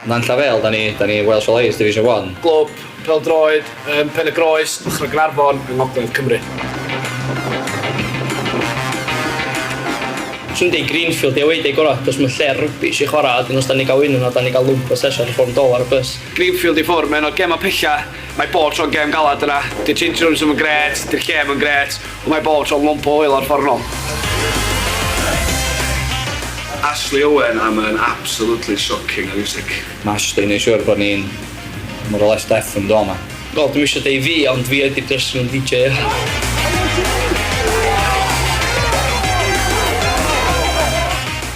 Nantlle Vale, da ni Welsh Olais Division 1. Clwb, Pel-droed, Pen y Groes, Dyffryn Gaernarfon, yng Ngogledd Cymru. Swn di Greenfield i wedi gorau, cos mae lle rygbi eisiau chwarae, dyn os da ni gael wyn yno, da ni gael lwmp o sesiwn ffordd dol ar y bus. Greenfield i ffwrdd, mae'n o'r gem o pella, mae bob tro'n gem galad yna. Di'r change rooms yn gret, di'r gem yn gret, ond mae bob tro'n lwmp o hwyl ar ffordd nôl. Ashley Owen am yn absolutely shocking o music. Mae Ashley neu siwr bod ni'n more or less deaf yn do yma. Wel, dwi'n eisiau deud fi, ond fi ydy'r dysgu yn DJ.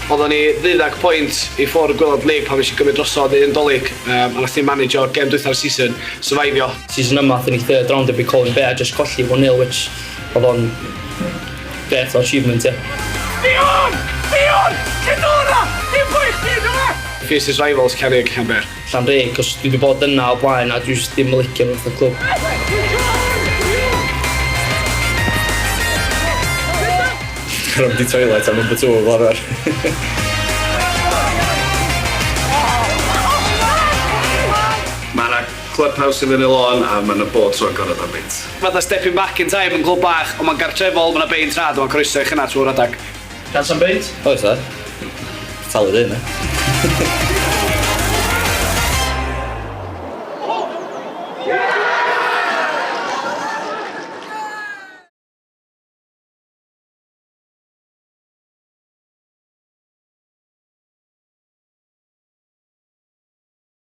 Oedden ni 12 pwynt i ffwrdd gwylod lig pan eisiau gymryd drosodd i'n dolyg a nath ni manager gem dwytha'r season, survivio. Season yma, dyn ni third round ebi Colin Bay a just colli 1-0, which oedd o'n great achievement, ie. Dion! Cydwra! Dim pwynt ni yma! Fiercest rivals Cerrig Llanber. Llanrug, cos dwi wedi bod yna o blaen a dwi just ddim yn licio nhw wrth y clwb. Rhaid di toilet am y bwtw o glorfer. Mae yna clubhouse yn fyny lôn a mae yna bod tro'n gorau am bint. Fatha stepping back in time yn clwb bach, ond mae'n gartrefol, mae yna beint rad, mae'n croeso eich yna trwy'r adag. Gan sam beint? Oes e? Talu dyn, e?